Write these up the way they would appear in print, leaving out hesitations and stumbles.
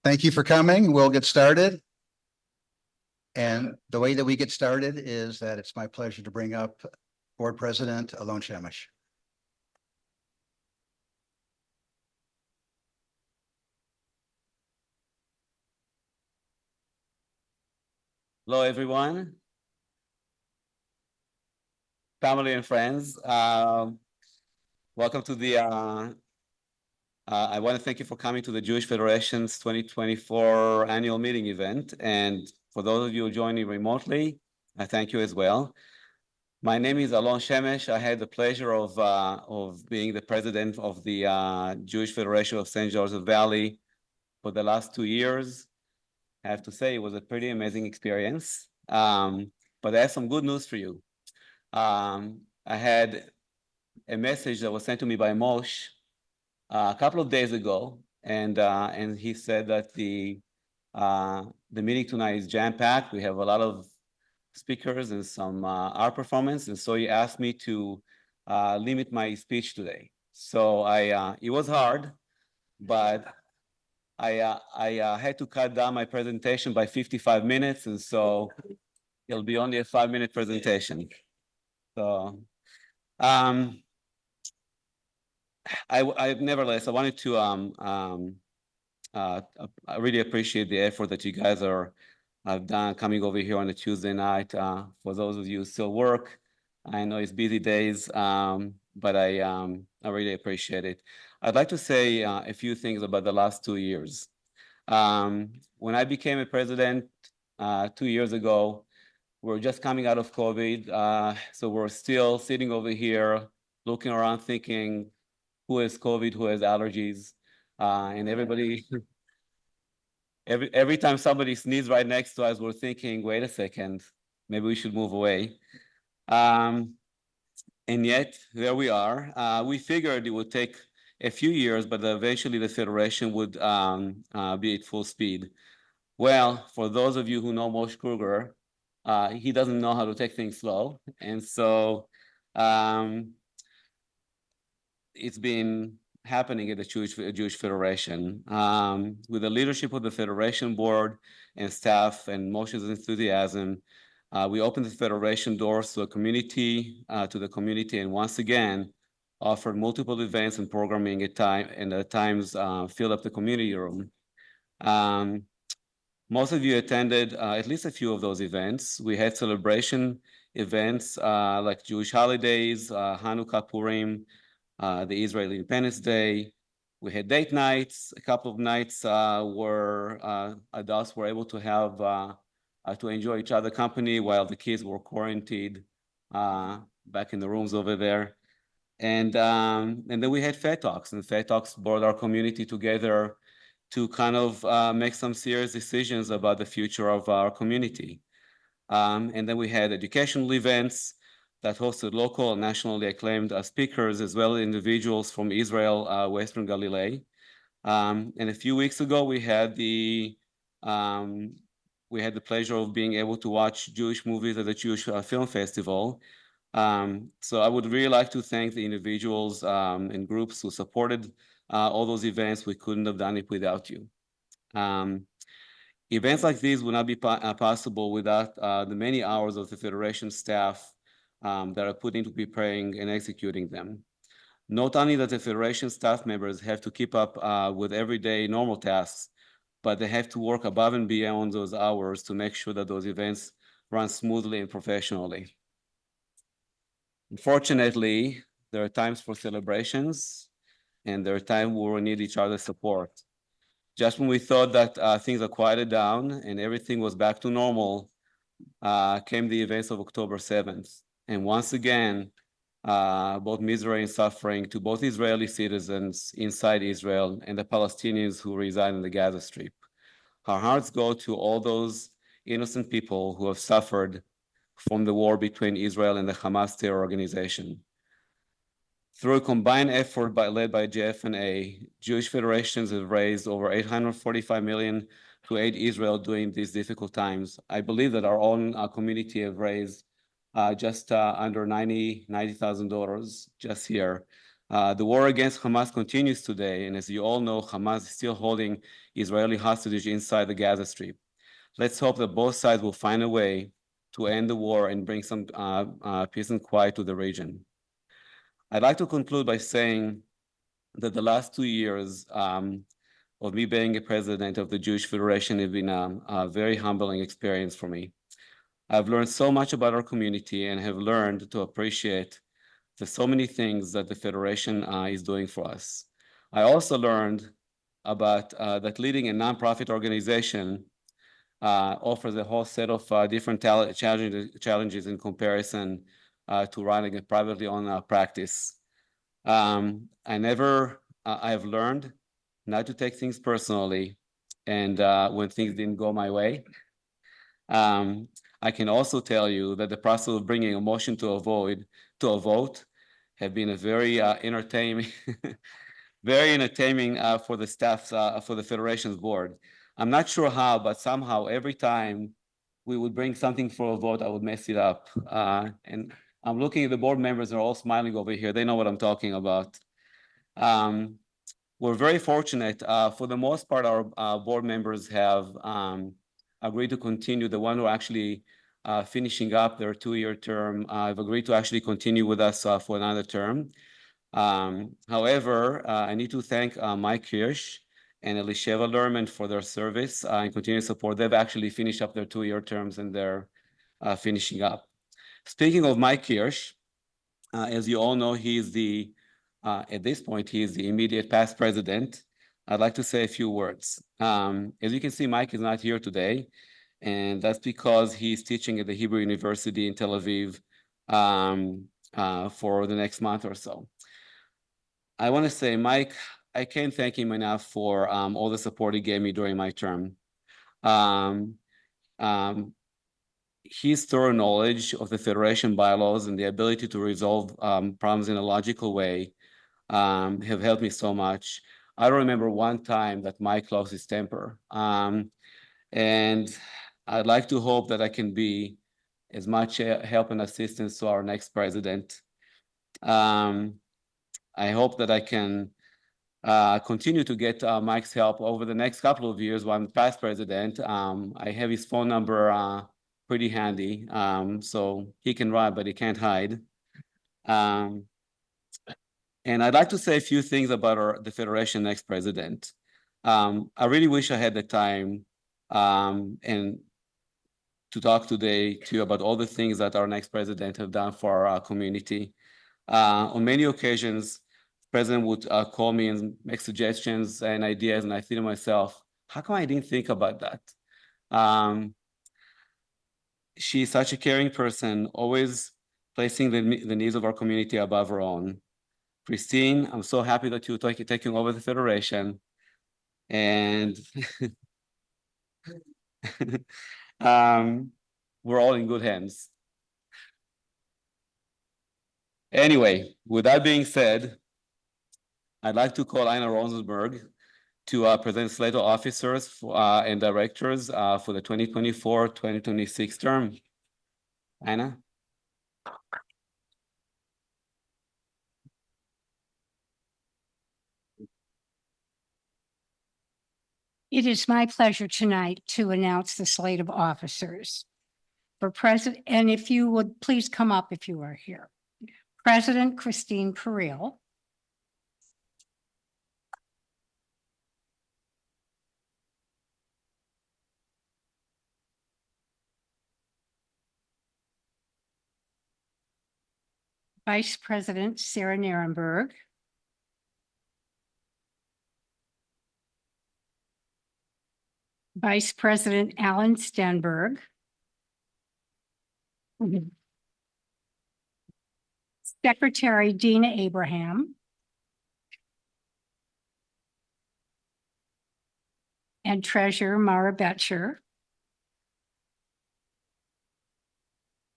Thank you for coming. We'll get started. And the way that we get started is that it's my pleasure to bring up Board President Alon Shemesh. Hello, everyone. Family and friends. Welcome to the, I want to thank you for coming to the Jewish Federation's 2024 annual meeting event. And for those of you joining remotely, I thank you as well. My name is Alon Shemesh. I had the pleasure of being the president of the Jewish Federation of St. Joseph Valley for the last 2 years. I have to say it was a pretty amazing experience. But I have some good news for you. I had a message that was sent to me by Moshe a couple of days ago, and he said that the meeting tonight is jam-packed. We have a lot of speakers and some art performance, and so he asked me to limit my speech today. So it was hard, but I had to cut down my presentation by 55 minutes, and so it'll be only a 5-minute presentation. So nevertheless, I wanted to I really appreciate the effort that you guys have done coming over here on a Tuesday night. For those of you who still work, I know it's busy days, but I really appreciate it. I'd like to say a few things about the last 2 years. When I became a president 2 years ago, we're just coming out of COVID, so we're still sitting over here, looking around, thinking, who has COVID, who has allergies, and everybody, every time somebody sneezes right next to us, we're thinking, wait a second, maybe we should move away. And yet, there we are. We figured it would take a few years, but eventually the Federation would be at full speed. Well, for those of you who know Moshe Kruger, he doesn't know how to take things slow. And so it's been happening at the Jewish Federation. With the leadership of the Federation board and staff and Moshe's enthusiasm, we opened the Federation doors to the community, and once again, offered multiple events and programming at times filled up the community room. Most of you attended at least a few of those events. We had celebration events like Jewish holidays, Hanukkah, Purim, the Israeli Independence Day. We had date nights. A couple of nights where adults were able to have to enjoy each other's company while the kids were quarantined back in the rooms over there. And then we had Fed Talks, and Fed Talks brought our community together to kind of make some serious decisions about the future of our community. And then we had educational events that hosted local and nationally acclaimed speakers, as well as individuals from Israel, Western Galilee. And a few weeks ago, we had the pleasure of being able to watch Jewish movies at the Jewish Film Festival. So I would really like to thank the individuals and groups who supported all those events. We couldn't have done it without you. Events like these would not be possible without the many hours of the Federation staff that are put into preparing and executing them. Not only that the Federation staff members have to keep up with everyday normal tasks, but they have to work above and beyond those hours to make sure that those events run smoothly and professionally. Unfortunately, there are times for celebrations, and there are times where we need each other's support. Just when we thought that things are quieted down and everything was back to normal, came the events of October 7th. And once again, both misery and suffering to both Israeli citizens inside Israel and the Palestinians who reside in the Gaza Strip. Our hearts go to all those innocent people who have suffered from the war between Israel and the Hamas terror organization. Through a combined effort led by JF&A, Jewish federations have raised over $845 million to aid Israel during these difficult times. I believe that our own community have raised just under $90,000 just here. The war against Hamas continues today, and as you all know, Hamas is still holding Israeli hostages inside the Gaza Strip. Let's hope that both sides will find a way to end the war and bring some peace and quiet to the region. I'd like to conclude by saying that the last 2 years of me being a president of the Jewish Federation have been a very humbling experience for me. I've learned so much about our community and have learned to appreciate the so many things that the Federation is doing for us. I also learned about that leading a nonprofit organization offers a whole set of different challenges in comparison to running a privately owned practice. I have learned not to take things personally, and when things didn't go my way. I can also tell you that the process of bringing a motion to a vote have been a very entertaining, very entertaining for the staff for the Federation's board. I'm not sure how, but somehow every time we would bring something for a vote, I would mess it up. And I'm looking at the board members, they're all smiling over here. They know what I'm talking about. We're very fortunate. For the most part, our board members have agreed to continue. The one who are actually finishing up their 2-year term have agreed to actually continue with us for another term. However, I need to thank Mike Hirsch and Elisheva Lerman for their service and continued support. They've actually finished up their 2-year terms and they're finishing up. Speaking of Mike Hirsch, as you all know, he is at this point, he is the immediate past president. I'd like to say a few words. As you can see, Mike is not here today, and that's because he's teaching at the Hebrew University in Tel Aviv for the next month or so. I want to say, Mike, I can't thank him enough for all the support he gave me during my term. His thorough knowledge of the Federation bylaws and the ability to resolve problems in a logical way have helped me so much. I don't remember one time that Mike lost his temper. And I'd like to hope that I can be as much help and assistance to our next president. I hope that I can continue to get Mike's help over the next couple of years while I'm the past president. I have his phone number pretty handy, so he can write, but he can't hide. And I'd like to say a few things about the Federation next president. I really wish I had the time and to talk today to you about all the things that our next president have done for our community. On many occasions, the president would call me and make suggestions and ideas, and I think to myself, how come I didn't think about that? She's such a caring person, always placing the needs of our community above her own. Cristyne, I'm so happy that you're taking over the Federation. And we're all in good hands. Anyway, with that being said, I'd like to call Ina Rosenberg to present slate of officers and directors for the 2024-2026 term. Ina? It is my pleasure tonight to announce the slate of officers. For president, and if you would please come up if you are here. President Cristyne Porile. Vice President Sarah Nerenberg. Vice President Alon Stenberg. Secretary Dina Abraham. And Treasurer Mara Betcher.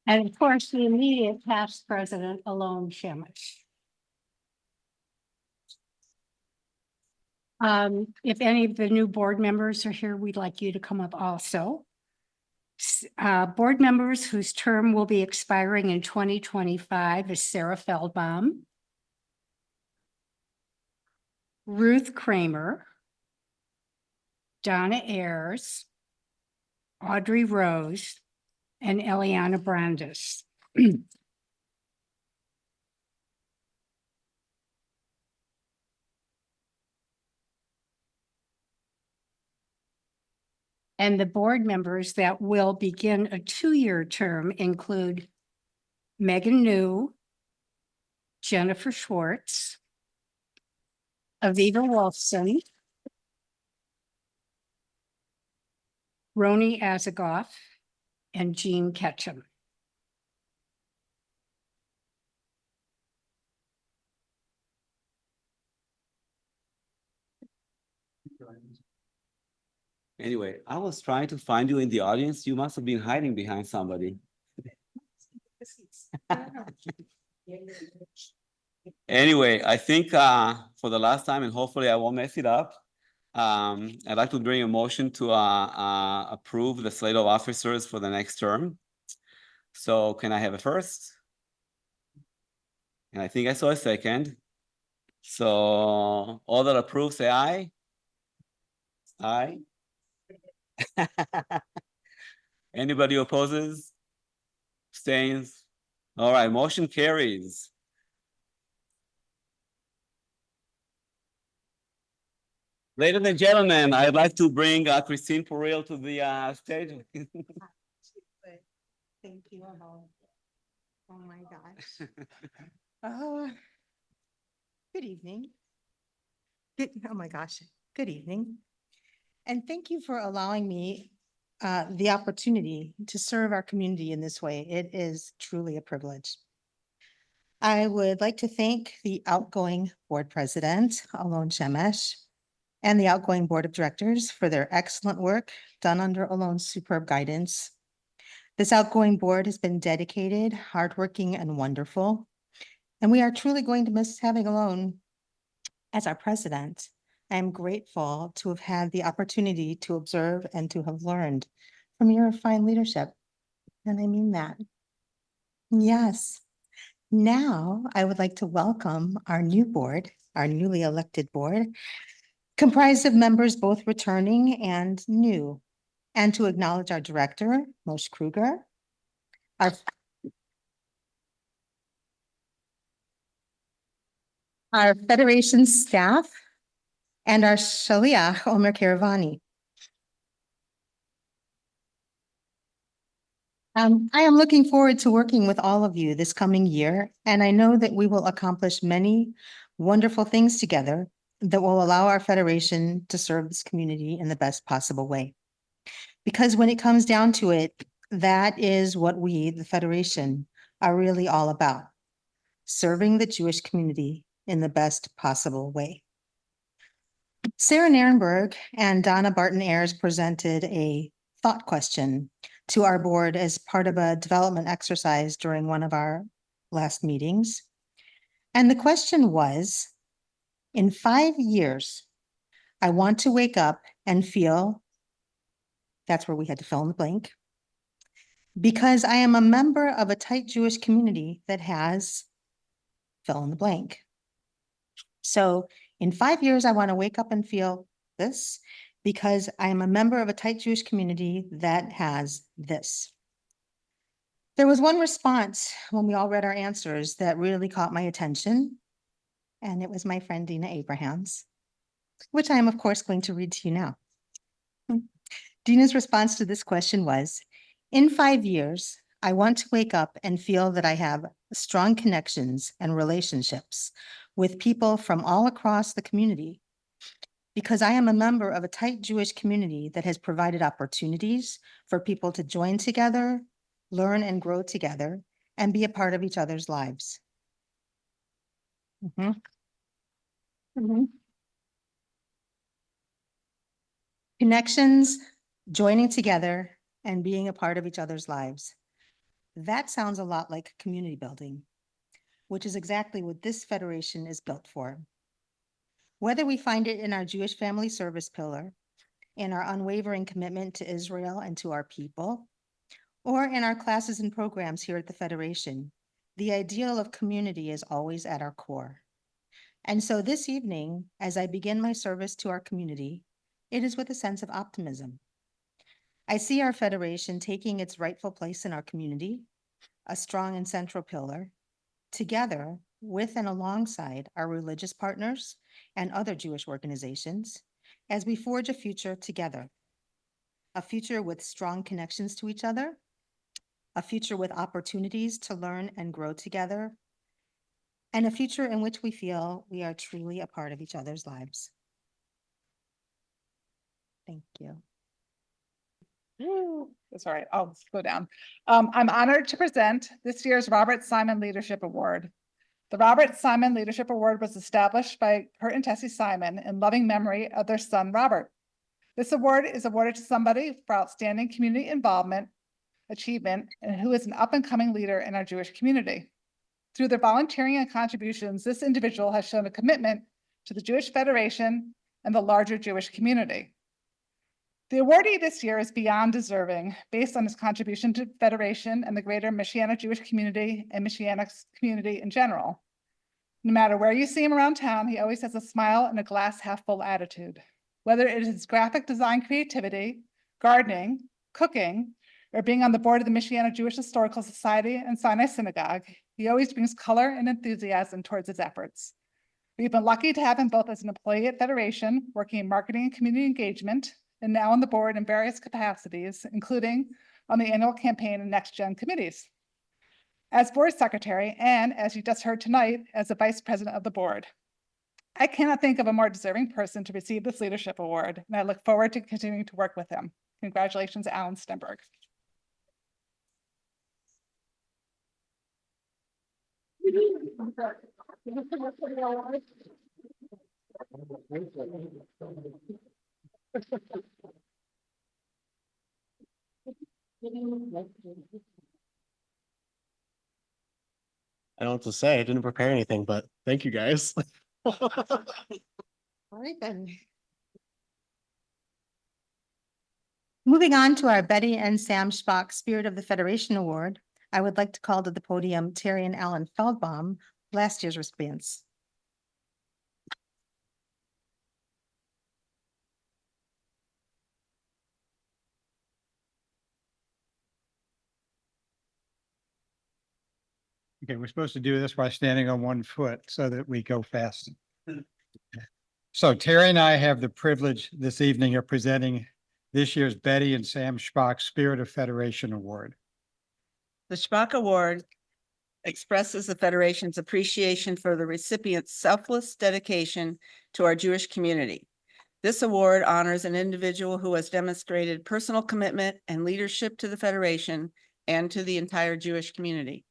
And of course, the immediate past president, Alon Shemesh. If any of the new board members are here, we'd like you to come up also. Board members whose term will be expiring in 2025 is Sarah Feldbaum, Ruth Kramer, Donna Ayers, Audrey Rose, and Eliana Brandis. And the board members that will begin a 2-year term include Megan New, Jennifer Schwartz, Aviva Wolfson, Roni Azagoff, and Jean Ketchum. Anyway, I was trying to find you in the audience. You must have been hiding behind somebody. Anyway, I think for the last time, and hopefully I won't mess it up, I'd like to bring a motion to approve the slate of officers for the next term. So can I have a first? And I think I saw a second. So all that approve, say aye. Aye. Anybody opposes? Abstains? All right, motion carries. Ladies and gentlemen, I'd like to bring Cristyne Porile to the stage. Thank you, Alon. Oh my gosh. Oh, good evening. Oh my gosh, good evening. And thank you for allowing me the opportunity to serve our community in this way. It is truly a privilege. I would like to thank the outgoing board president, Alon Shemesh, and the outgoing board of directors for their excellent work done under Alon's superb guidance. This outgoing board has been dedicated, hardworking, and wonderful. And we are truly going to miss having Alon as our president. I am grateful to have had the opportunity to observe and to have learned from your fine leadership. And I mean that. Yes. Now I would like to welcome our new board, our newly elected board, comprised of members both returning and new, and to acknowledge our director, Moshe Kruger, our federation staff, and our Shaliach, Omer Karavani. I am looking forward to working with all of you this coming year, and I know that we will accomplish many wonderful things together that will allow our federation to serve this community in the best possible way. Because when it comes down to it, that is what we, the federation, are really all about, serving the Jewish community in the best possible way. Sarah Nerenberg and Donna Barton-Ayers presented a thought question to our board as part of a development exercise during one of our last meetings. And the question was, in 5 years, I want to wake up and feel, that's where we had to fill in the blank, because I am a member of a tight Jewish community that has fill in the blank. So in 5 years, I want to wake up and feel this because I am a member of a tight Jewish community that has this. There was one response when we all read our answers that really caught my attention, and it was my friend Dina Abrahams, which I am, of course, going to read to you now. Dina's response to this question was, in 5 years, I want to wake up and feel that I have strong connections and relationships with people from all across the community because I am a member of a tight Jewish community that has provided opportunities for people to join together, learn and grow together, and be a part of each other's lives. Connections, joining together, and being a part of each other's lives. That sounds a lot like community building, which is exactly what this federation is built for. Whether we find it in our Jewish family service pillar, in our unwavering commitment to Israel and to our people, or in our classes and programs here at the Federation, the ideal of community is always at our core. And so this evening, as I begin my service to our community, it is with a sense of optimism. I see our federation taking its rightful place in our community, a strong and central pillar, together with and alongside our religious partners and other Jewish organizations, as we forge a future together. A future with strong connections to each other, a future with opportunities to learn and grow together, and a future in which we feel we are truly a part of each other's lives. Thank you. That's all right. I'll go down. I'm honored to present this year's Robert Simon Leadership Award. The Robert Simon Leadership Award was established by Kurt and Tessie Simon in loving memory of their son, Robert. This award is awarded to somebody for outstanding community involvement, achievement, and who is an up-and-coming leader in our Jewish community. Through their volunteering and contributions, this individual has shown a commitment to the Jewish Federation and the larger Jewish community. The awardee this year is beyond deserving based on his contribution to the Federation and the greater Messianic Jewish community and Messianic community in general. No matter where you see him around town, he always has a smile and a glass half full attitude. Whether it is his graphic design creativity, gardening, cooking, or being on the board of the Messianic Jewish Historical Society and Sinai Synagogue, he always brings color and enthusiasm towards his efforts. We've been lucky to have him both as an employee at Federation, working in marketing and community engagement, and now on the board in various capacities, including on the annual campaign and next gen committees. As board secretary, and as you just heard tonight, as the vice president of the board. I cannot think of a more deserving person to receive this leadership award, and I look forward to continuing to work with him. Congratulations, Alon Stenberg. I don't know what to say. I didn't prepare anything, but thank you guys. All right, then. Moving on to our Betty and Sam Schpok Spirit of the Federation Award, I would like to call to the podium Terry and Alan Feldbaum, last year's recipients. Okay, we're supposed to do this by standing on one foot so that we go fast. So Terry and I have the privilege this evening of presenting this year's Betty and Sam Schpok Spirit of Federation Award. The Schpok Award expresses the Federation's appreciation for the recipient's selfless dedication to our Jewish community. This award honors an individual who has demonstrated personal commitment and leadership to the Federation and to the entire Jewish community.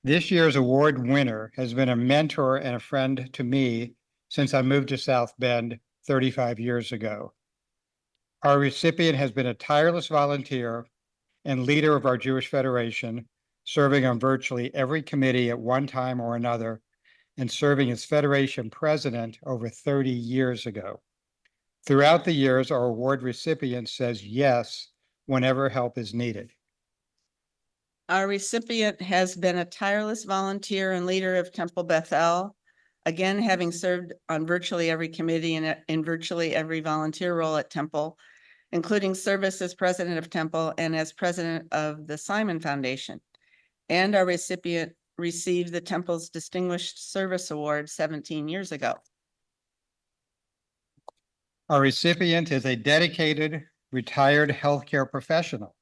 This year's award winner has been a mentor and a friend to me since I moved to South Bend 35 years ago. Our recipient has been a tireless volunteer and leader of our Jewish Federation, serving on virtually every committee at one time or another, and serving as Federation president over 30 years ago. Throughout the years, our award recipient says yes whenever help is needed. Our recipient has been a tireless volunteer and leader of Temple Bethel, again, having served on virtually every committee and in virtually every volunteer role at Temple, including service as president of Temple and as president of the Simon Foundation. And our recipient received the Temple's Distinguished Service Award 17 years ago. Our recipient is a dedicated, retired healthcare professional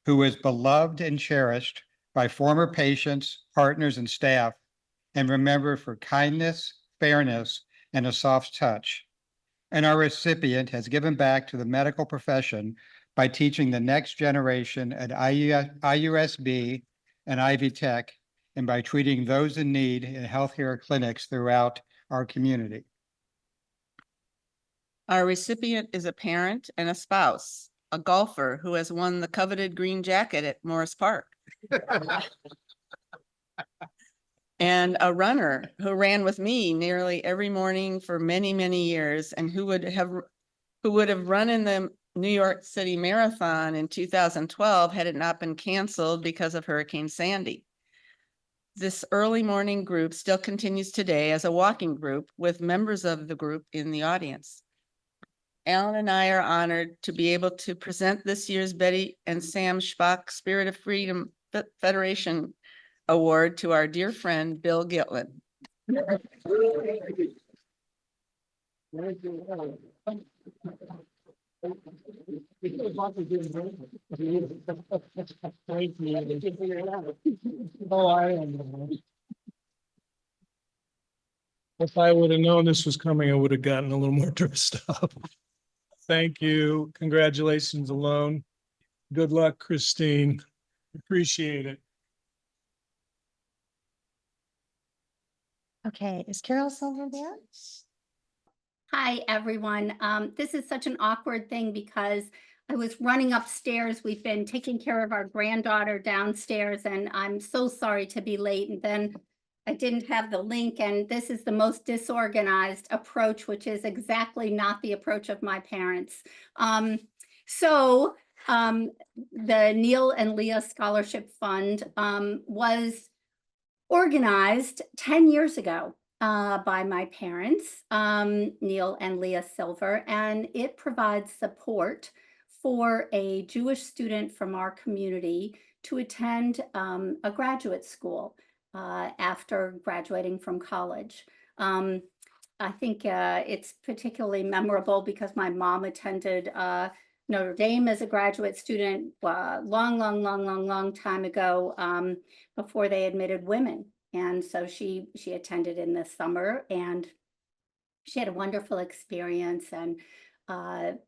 who is beloved and cherished by former patients, partners, and staff, and remembered for kindness, fairness, and a soft touch. And our recipient has given back to the medical profession by teaching the next generation at IUSB and Ivy Tech, and by treating those in need in healthcare clinics throughout our community. Our recipient is a parent and a spouse, a golfer who has won the coveted green jacket at Morris Park. And a runner who ran with me nearly every morning for many, many years, and who would have run in the New York City Marathon in 2012 had it not been canceled because of Hurricane Sandy. This early morning group still continues today as a walking group with members of the group in the audience. Alon and I are honored to be able to present this year's Betty and Sam Schpok Spirit of Freedom Federation Award to our dear friend, Bill Gitlin. If I would have known this was coming, I would have gotten a little more dressed up. Thank you. Congratulations, Alon. Good luck, Cristyne. Appreciate it. Okay, is Carole Silver there? Hi, everyone. This is such an awkward thing because I was running upstairs. We've been taking care of our granddaughter downstairs, and I'm so sorry to be late. And then I didn't have the link, and this is the most disorganized approach, which is exactly not the approach of my parents. The Neil and Leah Scholarship Fund was organized 10 years ago by my parents, Neil and Leah Silver, and it provides support for a Jewish student from our community to attend a graduate school after graduating from college. I think it's particularly memorable because my mom attended Notre Dame as a graduate student long time ago, before they admitted women. And so she attended in the summer, and she had a wonderful experience, and that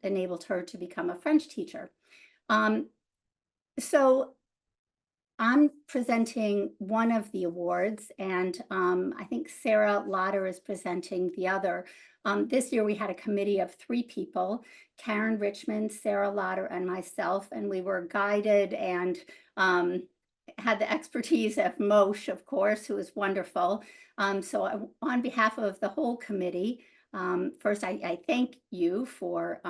enabled her to become a French teacher. So I'm presenting one of the awards, and I think Sarah Lauder is presenting the other. This year we had a committee of 3 people, Karen Richmond, Sarah Lauder, and myself, and we were guided and had the expertise of Moshe, of course, who is wonderful. So on behalf of the whole committee, first I thank you for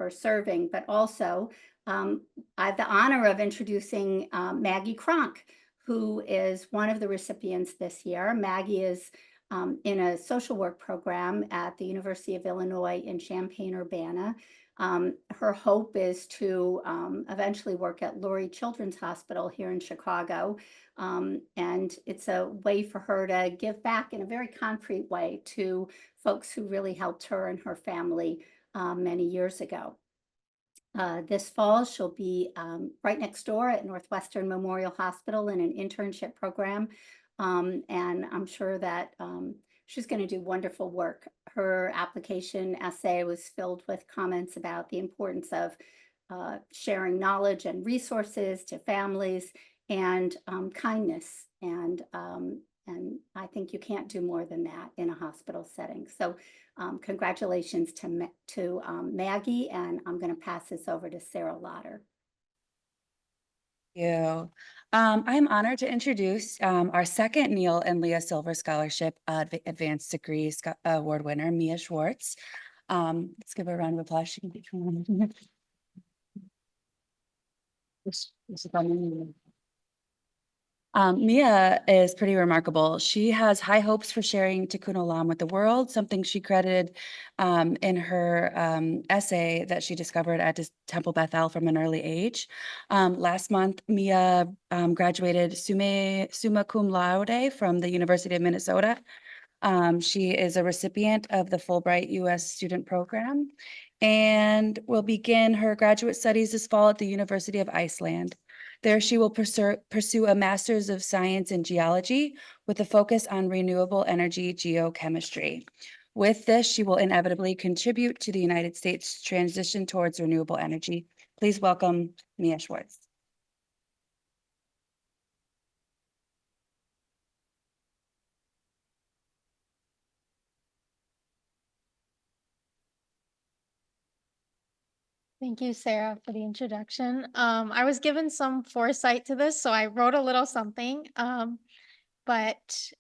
serving, but also I have the honor of introducing Maggie Kronk, who is one of the recipients this year. Maggie is in a social work program at the University of Illinois in Champaign-Urbana. Her hope is to eventually work at Lurie Children's Hospital here in Chicago. And it's a way for her to give back in a very concrete way to folks who really helped her and her family many years ago. This fall, she'll be right next door at Northwestern Memorial Hospital in an internship program. And I'm sure that she's going to do wonderful work. Her application essay was filled with comments about the importance of sharing knowledge and resources to families, and kindness. And I think you can't do more than that in a hospital setting. So congratulations to Maggie, and I'm going to pass this over to Sarah Lauder. Thank you. I'm honored to introduce our second Neil and Leah Silver Scholarship Advanced Degree Award winner, Mia Schwartz. Let's give her a round of applause. She can be Mia is pretty remarkable. She has high hopes for sharing Tikkun Olam with the world, something she credited in her essay that she discovered at Temple Beth El from an early age. Last month, Mia graduated summa cum laude from the University of Minnesota. She is a recipient of the Fulbright U.S. Student Program and will begin her graduate studies this fall at the University of Iceland. There, she will pursue a Master's of Science in Geology with a focus on renewable energy geochemistry. With this, she will inevitably contribute to the United States' transition towards renewable energy. Please welcome Mia Schwartz. Thank you, Sarah, for the introduction. I was given some foresight to this, so I wrote a little something. But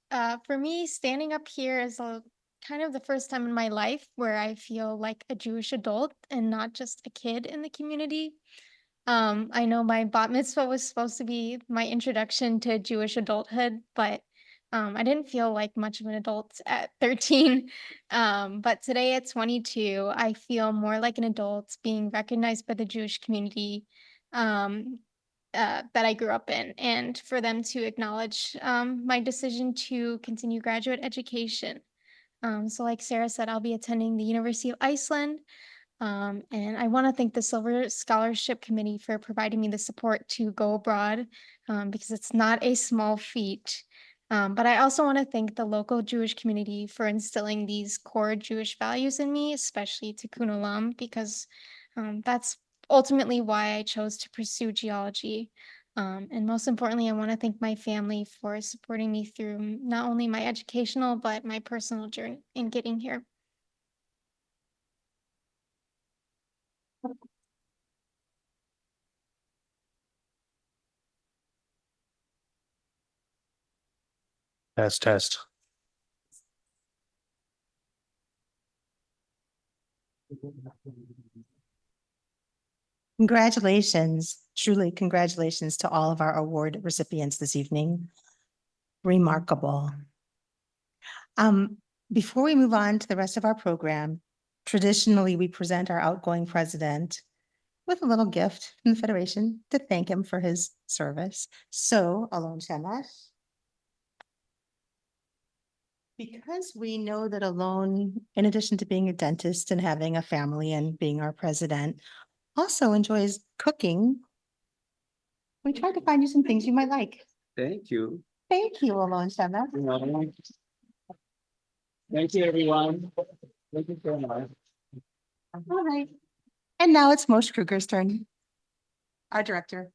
for me, standing up here is kind of the first time in my life where I feel like a Jewish adult and not just a kid in the community. I know my bat mitzvah was supposed to be my introduction to Jewish adulthood, but I didn't feel like much of an adult at 13. But today at 22, I feel more like an adult being recognized by the Jewish community that I grew up in, and for them to acknowledge my decision to continue graduate education. So like Sarah said, I'll be attending the University of Iceland. And I want to thank the Silver Scholarship Committee for providing me the support to go abroad, because it's not a small feat. But I also want to thank the local Jewish community for instilling these core Jewish values in me, especially Tikkun Olam, because that's ultimately why I chose to pursue geology. And most importantly, I want to thank my family for supporting me through not only my educational, but my personal journey in getting here. Test. Congratulations, truly congratulations to all of our award recipients this evening. Remarkable. Before we move on to the rest of our program, traditionally, we present our outgoing president with a little gift from the Federation to thank him for his service. So, Alon Shemesh. Because we know that Alon, in addition to being a dentist and having a family and being our president, also enjoys cooking, we tried to find you some things you might like. Thank you. Thank you, Alon Shemesh. Thank you, everyone. Thank you so much. All right. And now it's Moshe Kruger's turn, our director.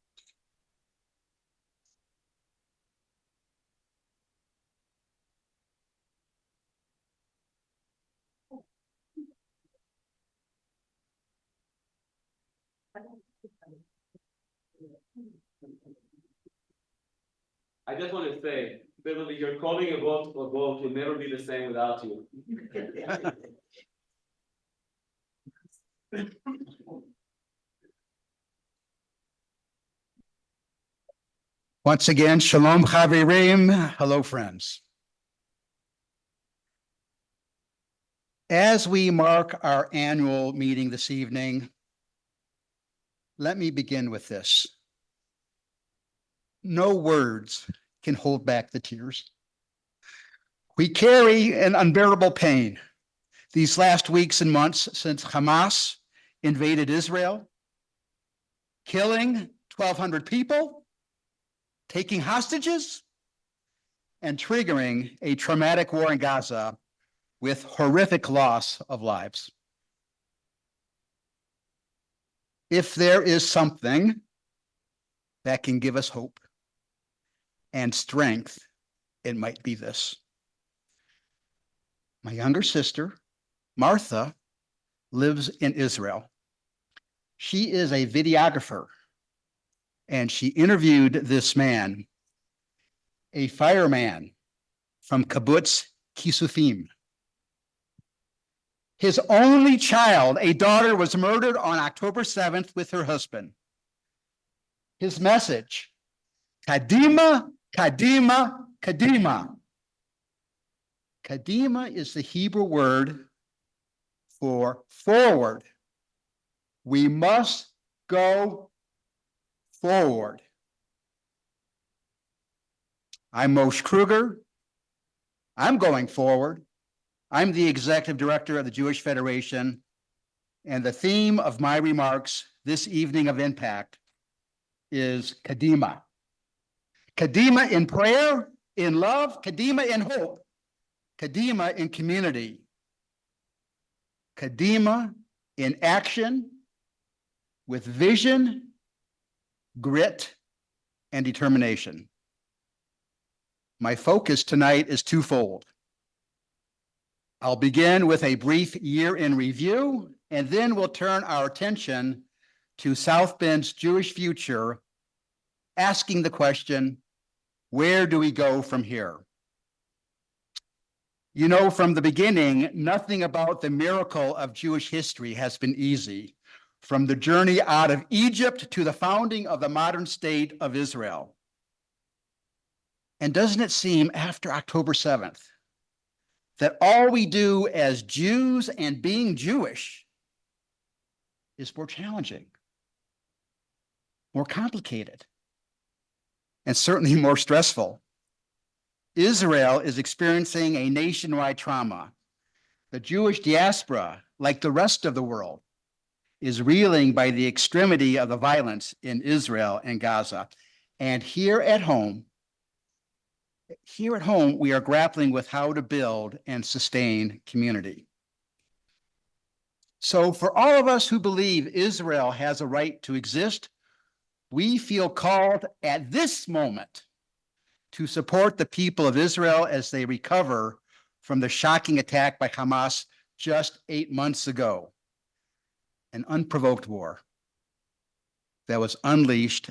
I just want to say, Beverly, your calling a vote will never be the same without you. Once again, Shalom Chavirim. Hello, friends. As we mark our annual meeting this evening, let me begin with this. No words can hold back the tears. We carry an unbearable pain these last weeks and months since Hamas invaded Israel, killing 1,200 people, taking hostages, and triggering a traumatic war in Gaza with horrific loss of lives. If there is something that can give us hope and strength, it might be this. My younger sister, Martha, lives in Israel. She is a videographer, and she interviewed this man, a fireman from Kibbutz Kisufim. His only child, a daughter, was murdered on October 7th with her husband. His message, Kadima, Kadima, Kadima. Kadima is the Hebrew word for forward. We must go forward. I'm Moshe Kruger. I'm going forward. I'm the executive director of the Jewish Federation, and the theme of my remarks this evening of Impact is Kadima. Kadima in prayer, in love, Kadima in hope, Kadima in community, Kadima in action with vision, grit, and determination. My focus tonight is twofold. I'll begin with a brief year in review, and then we'll turn our attention to South Bend's Jewish future, asking the question, where do we go from here? You know, from the beginning, nothing about the miracle of Jewish history has been easy. from the journey out of Egypt to the founding of the modern state of Israel. And doesn't it seem after October 7th that all we do as Jews and being Jewish is more challenging, more complicated, and certainly more stressful? Israel is experiencing a nationwide trauma. The Jewish diaspora, like the rest of the world, is reeling by the extremity of the violence in Israel and Gaza. And here at home, we are grappling with how to build and sustain community. So for all of us who believe Israel has a right to exist, we feel called at this moment to support the people of Israel as they recover from the shocking attack by Hamas just 8 months ago. An unprovoked war that has unleashed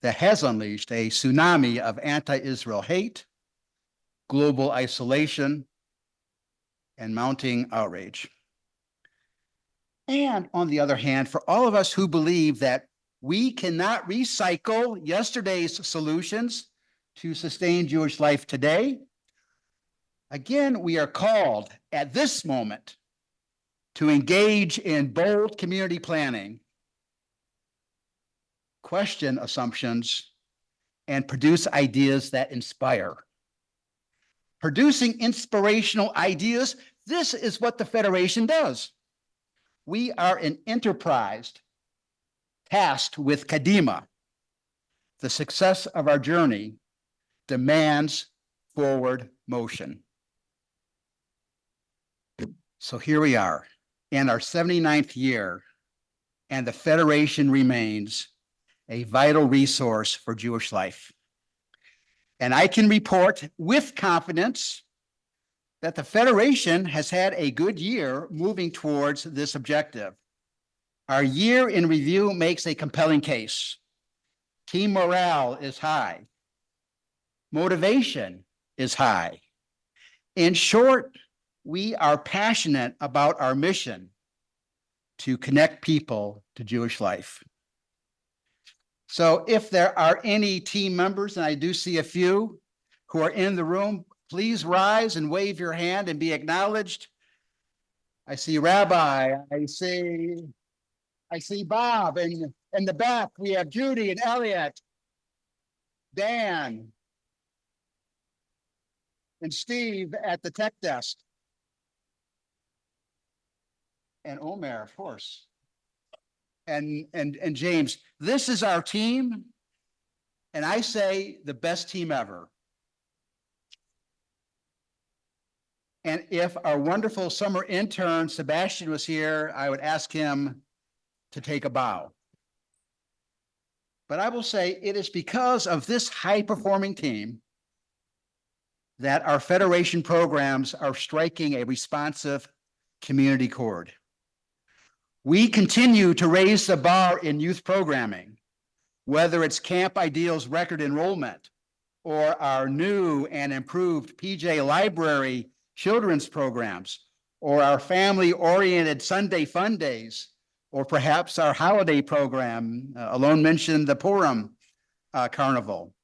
a tsunami of anti-Israel hate, global isolation, and mounting outrage. And on the other hand, for all of us who believe that we cannot recycle yesterday's solutions to sustain Jewish life today, again, we are called at this moment to engage in bold community planning, question assumptions, and produce ideas that inspire. Producing inspirational ideas, this is what the Federation does. We are an enterprise tasked with Kadima. The success of our journey demands forward motion. So here we are in our 79th year, and the Federation remains a vital resource for Jewish life. And I can report with confidence that the Federation has had a good year moving towards this objective. Our year in review makes a compelling case. Team morale is high. Motivation is high. In short, we are passionate about our mission to connect people to Jewish life. So if there are any team members, and I do see a few who are in the room, please rise and wave your hand and be acknowledged. I see Rabbi, I see Bob, and in the back we have Judy and Elliot, Dan, and Steve at the tech desk. And Omer, of course. And James. This is our team, and I say the best team ever. And if our wonderful summer intern, Sebastian, was here, I would ask him to take a bow. But I will say it is because of this high-performing team that our Federation programs are striking a responsive community chord. We continue to raise the bar in youth programming, whether it's Camp Ideal's record enrollment or our new and improved PJ Library children's programs, or our family-oriented Sunday Fun Days, or perhaps our holiday program. Alon mentioned the Purim Carnival.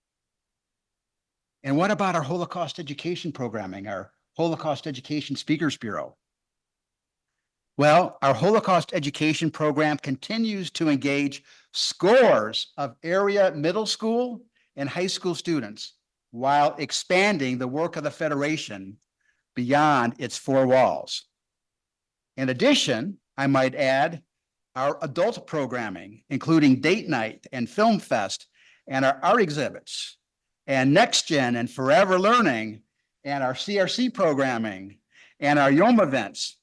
And what about our Holocaust education programming, our Holocaust Education Speakers Bureau? Well, our Holocaust education program continues to engage scores of area middle school and high school students while expanding the work of the Federation beyond its four walls. In addition, I might add our adult programming, including date night and film fest, and our art exhibits, and Next Gen and Forever Learning, and our CRC programming, and our Yom events.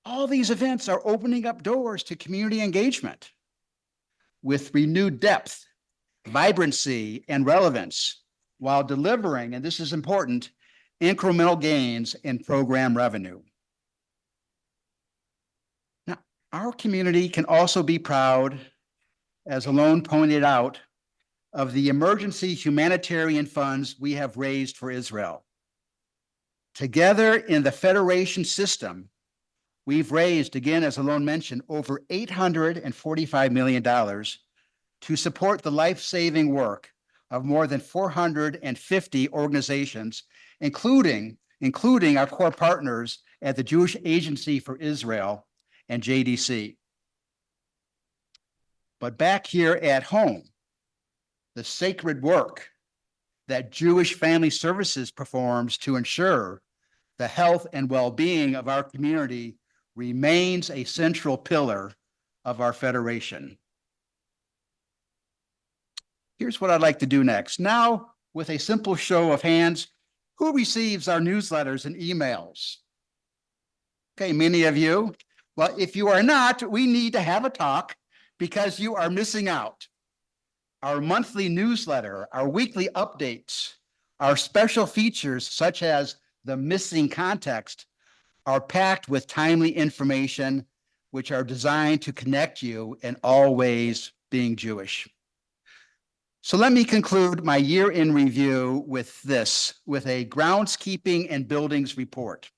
All these events are opening up doors to community engagement with renewed depth, vibrancy, and relevance, while delivering, and this is important, incremental gains in program revenue. Now, our community can also be proud, as Alon pointed out, of the emergency humanitarian funds we have raised for Israel. Together in the Federation system, we've raised, again, as Alon mentioned, over $845 million to support the life-saving work of more than 450 organizations, including our core partners at the Jewish Agency for Israel and JDC. But back here at home, the sacred work that Jewish Family Services performs to ensure the health and well-being of our community remains a central pillar of our federation. Here's what I'd like to do next. Now, with a simple show of hands, who receives our newsletters and emails? Okay, many of you. Well, if you are not, we need to have a talk because you are missing out. Our monthly newsletter, our weekly updates, our special features such as the missing context are packed with timely information which are designed to connect you in all ways being Jewish. So let me conclude my year in review with a groundskeeping and buildings report.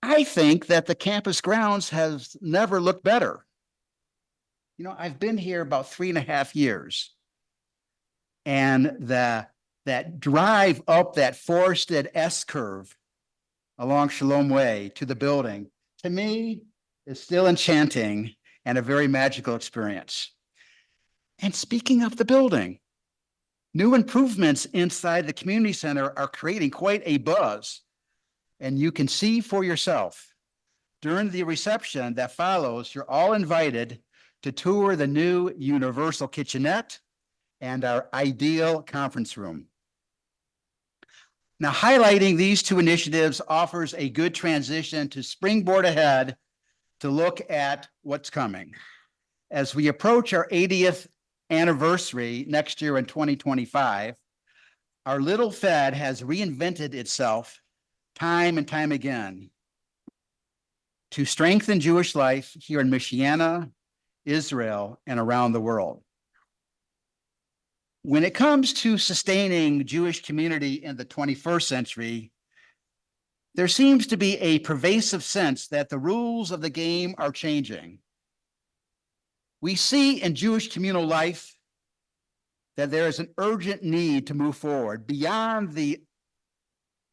I think that the campus grounds has never looked better. You know, I've been here about 3.5 years, and that drive up that forested S-curve along Shalom Way to the building, to me, is still enchanting and a very magical experience. And speaking of the building, new improvements inside the community center are creating quite a buzz, and you can see for yourself. During the reception that follows, you're all invited to tour the new Universal Kitchenette and our ideal conference room. Now, highlighting these two initiatives offers a good transition to springboard ahead to look at what's coming. As we approach our 80th anniversary next year in 2025, our little Fed has reinvented itself time and time again to strengthen Jewish life here in Michiana, Israel, and around the world. When it comes to sustaining Jewish community in the 21st century, there seems to be a pervasive sense that the rules of the game are changing. We see in Jewish communal life that there is an urgent need to move forward beyond the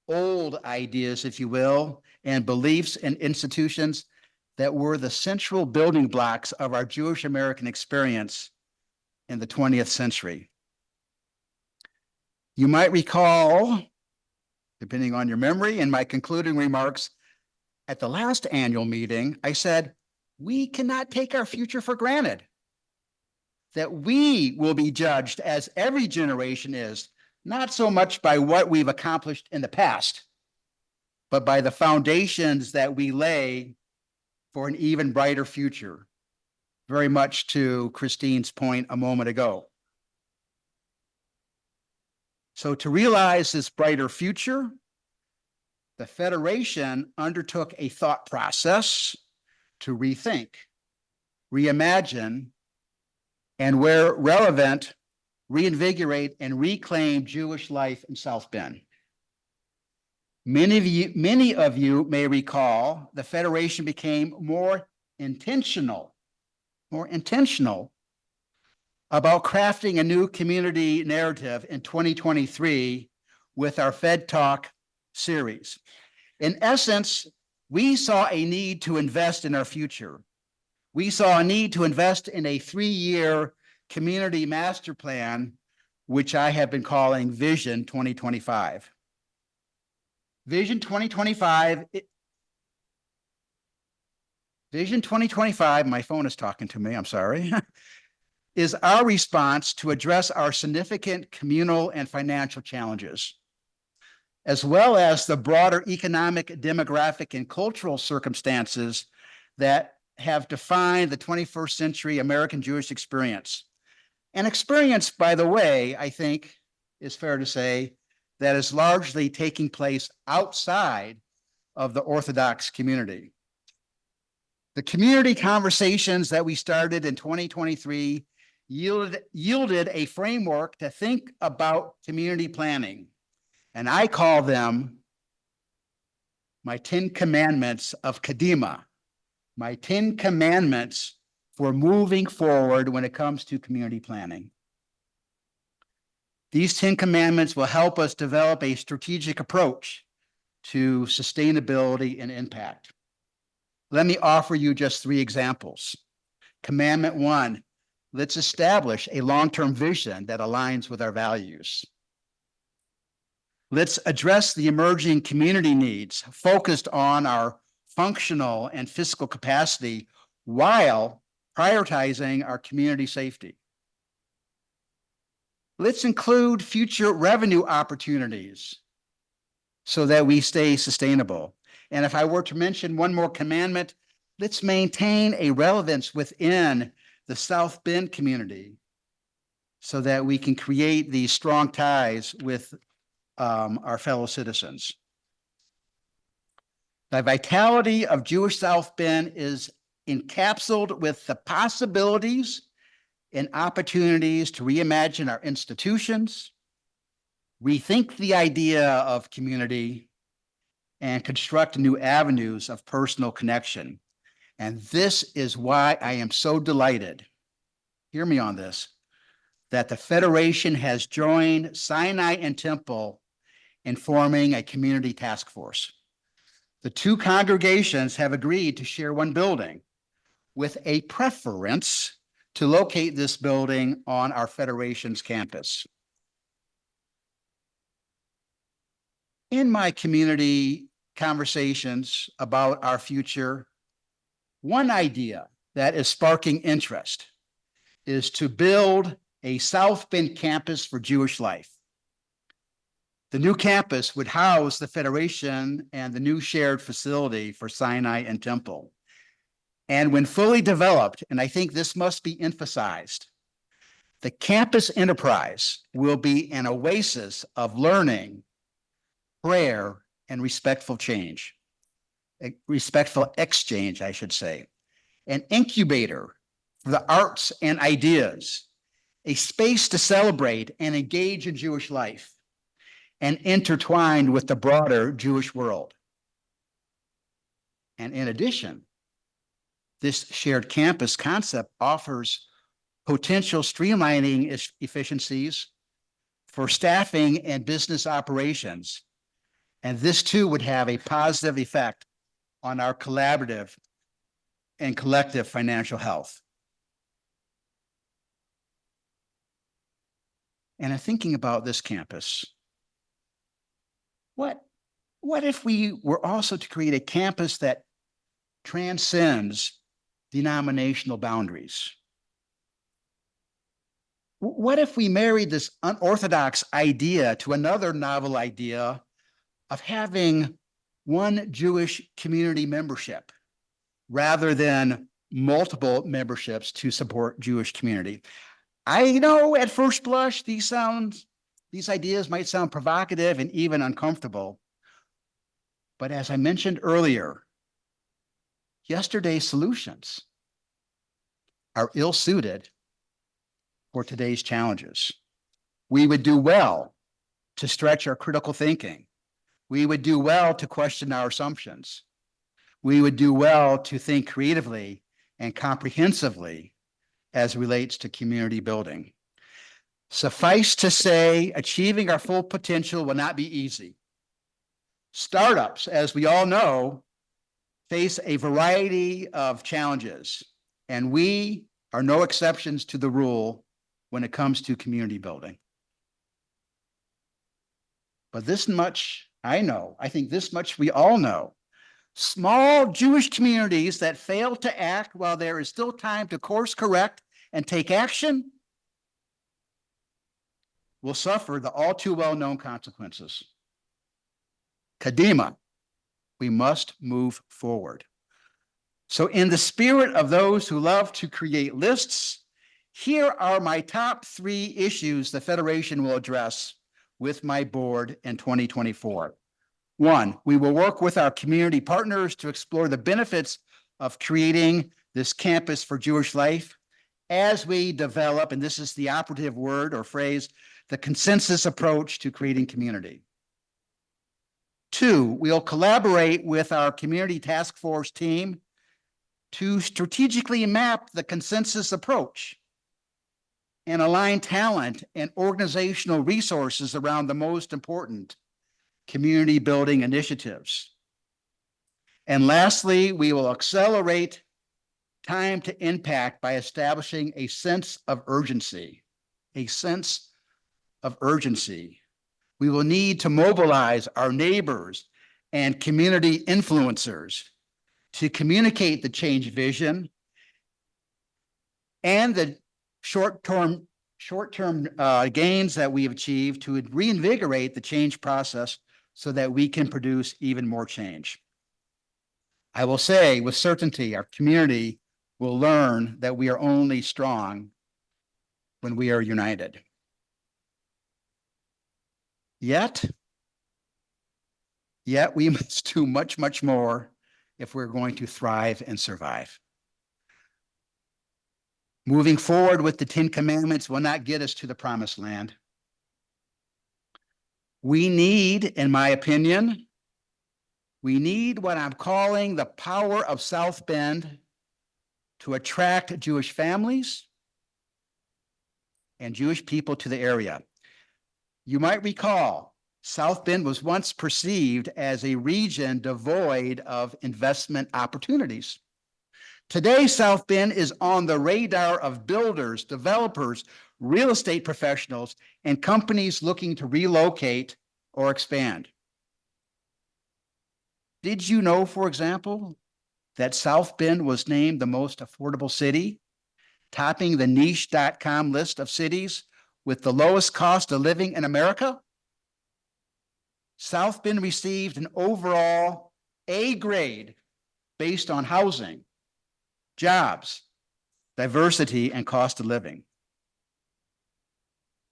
old ideas, if you will, and beliefs and institutions that were the central building blocks of our Jewish American experience in the 20th century. You might recall, depending on your memory, in my concluding remarks at the last annual meeting, I said, we cannot take our future for granted, that we will be judged as every generation is, not so much by what we've accomplished in the past, but by the foundations that we lay for an even brighter future, very much to Cristyne's point a moment ago. So to realize this brighter future, the Federation undertook a thought process to rethink, reimagine, and where relevant, reinvigorate and reclaim Jewish life in South Bend. Many of you may recall the Federation became more intentional about crafting a new community narrative in 2023 with our Fed Talk series. In essence, we saw a need to invest in our future. We saw a need to invest in a 3-year community master plan, which I have been calling Vision 2025. Vision 2025, my phone is talking to me, I'm sorry, is our response to address our significant communal and financial challenges, as well as the broader economic, demographic, and cultural circumstances that have defined the 21st century American Jewish experience. An experience, by the way, I think is fair to say, that is largely taking place outside of the Orthodox community. The community conversations that we started in 2023 yielded a framework to think about community planning, and I call them my 10 commandments of Kadima, my 10 commandments for moving forward when it comes to community planning. These 10 commandments will help us develop a strategic approach to sustainability and impact. Let me offer you just 3 examples. Commandment 1, let's establish a long-term vision that aligns with our values. Let's address the emerging community needs focused on our functional and fiscal capacity while prioritizing our community safety. Let's include future revenue opportunities so that we stay sustainable. And if I were to mention one more commandment, let's maintain a relevance within the South Bend community so that we can create these strong ties with our fellow citizens. The vitality of Jewish South Bend is encapsulated with the possibilities and opportunities to reimagine our institutions, rethink the idea of community, and construct new avenues of personal connection. And this is why I am so delighted, hear me on this, that the Federation has joined Sinai and Temple in forming a community task force. The 2 congregations have agreed to share one building with a preference to locate this building on our Federation's campus. In my community conversations about our future, one idea that is sparking interest is to build a South Bend campus for Jewish life. The new campus would house the Federation and the new shared facility for Sinai and Temple. And when fully developed, and I think this must be emphasized, the campus enterprise will be an oasis of learning, prayer, and respectful exchange, I should say. An incubator for the arts and ideas, a space to celebrate and engage in Jewish life, and intertwined with the broader Jewish world. And in addition, this shared campus concept offers potential streamlining efficiencies for staffing and business operations. And this too would have a positive effect on our collaborative and collective financial health. And in thinking about this campus, what if we were also to create a campus that transcends denominational boundaries? What if we married this unorthodox idea to another novel idea of having one Jewish community membership rather than multiple memberships to support Jewish community? I know at first blush, these ideas might sound provocative and even uncomfortable. But as I mentioned earlier, yesterday's solutions are ill-suited for today's challenges. We would do well to stretch our critical thinking. We would do well to question our assumptions. We would do well to think creatively and comprehensively as relates to community building. Suffice to say, achieving our full potential will not be easy. Startups, as we all know, face a variety of challenges, and we are no exceptions to the rule when it comes to community building. But this much I know, I think this much we all know. Small Jewish communities that fail to act while there is still time to course correct and take action will suffer the all too well-known consequences. Kadima, we must move forward. So in the spirit of those who love to create lists, here are my top 3 issues the Federation will address with my board in 2024. 1, we will work with our community partners to explore the benefits of creating this campus for Jewish life as we develop, and this is the operative word or phrase, the consensus approach to creating community. Two, we'll collaborate with our community task force team to strategically map the consensus approach and align talent and organizational resources around the most important community building initiatives. And lastly, we will accelerate time to impact by establishing a sense of urgency. A sense of urgency. We will need to mobilize our neighbors and community influencers to communicate the change vision and the short-term gains that we have achieved to reinvigorate the change process so that we can produce even more change. I will say with certainty, our community will learn that we are only strong when we are united. Yet we must do much, much more if we're going to thrive and survive. Moving forward with the 10 Commandments will not get us to the promised land. We need, in my opinion, we need what I'm calling the power of South Bend to attract Jewish families and Jewish people to the area. You might recall, South Bend was once perceived as a region devoid of investment opportunities. Today, South Bend is on the radar of builders, developers, real estate professionals, and companies looking to relocate or expand. Did you know, for example, that South Bend was named the most affordable city, topping the niche.com list of cities with the lowest cost of living in America? South Bend received an overall A grade based on housing, jobs, diversity, and cost of living.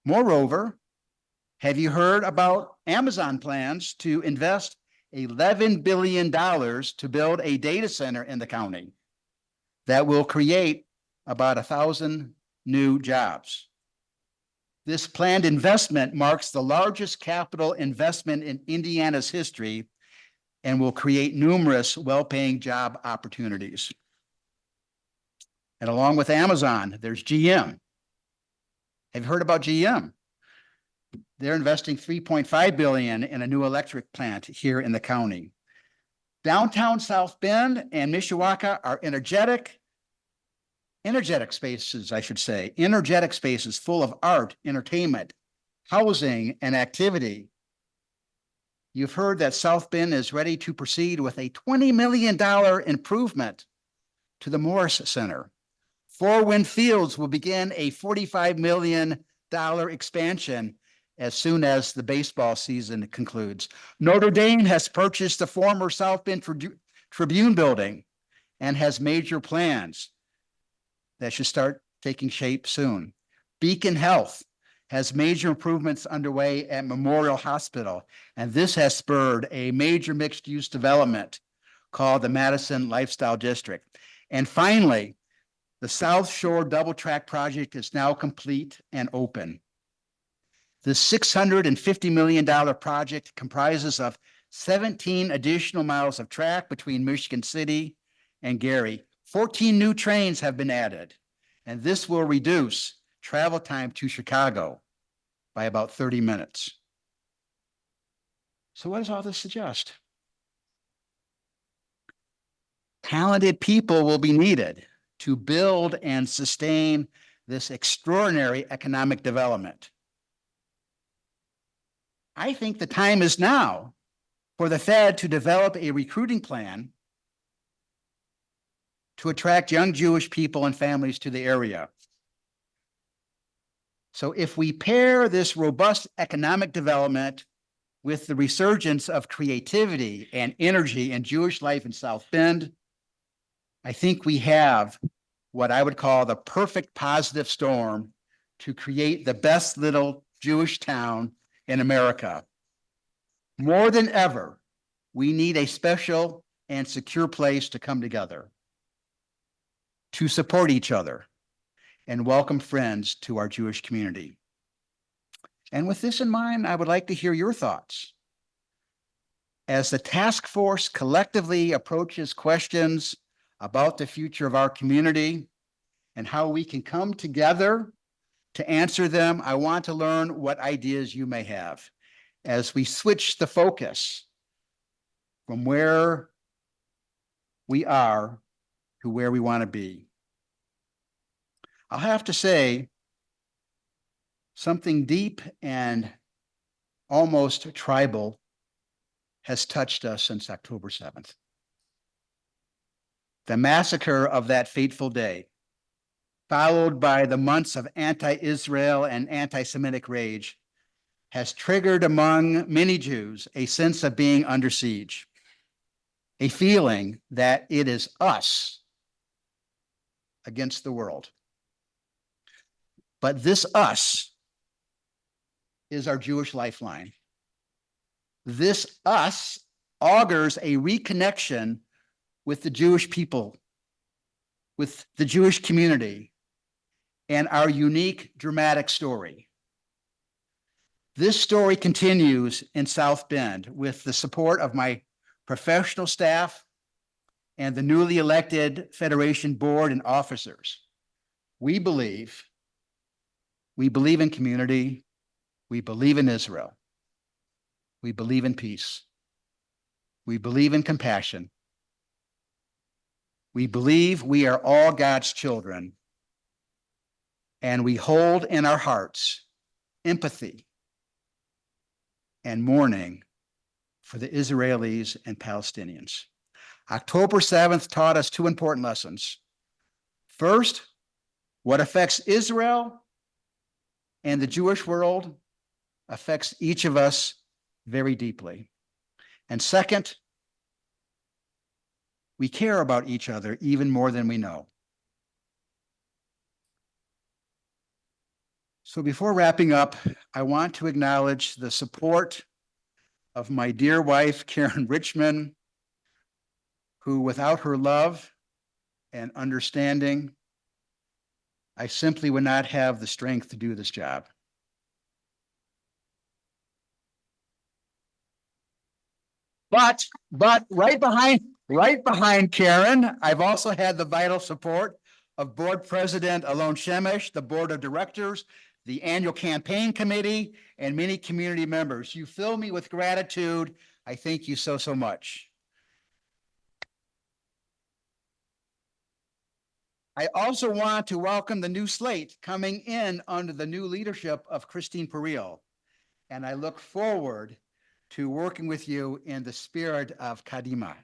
Moreover, have you heard about Amazon plans to invest $11 billion to build a data center in the county that will create about 1,000 new jobs? This planned investment marks the largest capital investment in Indiana's history and will create numerous well-paying job opportunities. And along with Amazon, there's GM. Have you heard about GM? They're investing $3.5 billion in a new electric plant here in the county. Downtown South Bend and Mishawaka are energetic spaces, I should say, energetic spaces full of art, entertainment, housing, and activity. You've heard that South Bend is ready to proceed with a $20 million improvement to the Morris Center. Four Wind Fields will begin a $45 million expansion as soon as the baseball season concludes. Notre Dame has purchased the former South Bend Tribune building and has major plans that should start taking shape soon. Beacon Health has major improvements underway at Memorial Hospital, and this has spurred a major mixed-use development called the Madison Lifestyle District. And finally, the South Shore Double Track project is now complete and open. The $650 million project comprises of 17 additional miles of track between Michigan City and Gary. 14 new trains have been added, and this will reduce travel time to Chicago by about 30 minutes. So what does all this suggest? Talented people will be needed to build and sustain this extraordinary economic development. I think the time is now for the Fed to develop a recruiting plan to attract young Jewish people and families to the area. So if we pair this robust economic development with the resurgence of creativity and energy in Jewish life in South Bend, I think we have what I would call the perfect positive storm to create the best little Jewish town in America. More than ever, we need a special and secure place to come together, to support each other, and welcome friends to our Jewish community. And with this in mind, I would like to hear your thoughts. As the task force collectively approaches questions about the future of our community and how we can come together to answer them, I want to learn what ideas you may have as we switch the focus from where we are to where we want to be. I'll have to say something deep and almost tribal has touched us since October 7th. The massacre of that fateful day, followed by the months of anti-Israel and anti-Semitic rage, has triggered among many Jews a sense of being under siege, a feeling that it is us against the world. But this us is our Jewish lifeline. This us augurs a reconnection with the Jewish people, with the Jewish community, and our unique dramatic story. This story continues in South Bend with the support of my professional staff and the newly elected Federation board and officers. We believe in community. We believe in Israel. We believe in peace. We believe in compassion. We believe we are all God's children, and we hold in our hearts empathy and mourning for the Israelis and Palestinians. October 7th taught us two important lessons. First, what affects Israel and the Jewish world affects each of us very deeply. And second, we care about each other even more than we know. So before wrapping up, I want to acknowledge the support of my dear wife, Karen Richmond, who without her love and understanding, I simply would not have the strength to do this job. But right behind Karen, I've also had the vital support of Board President Alon Shemesh, the Board of Directors, the Annual Campaign Committee, and many community members. You fill me with gratitude. I thank you so much. I also want to welcome the new slate coming in under the new leadership of Cristyne Porile, and I look forward to working with you in the spirit of Kadima.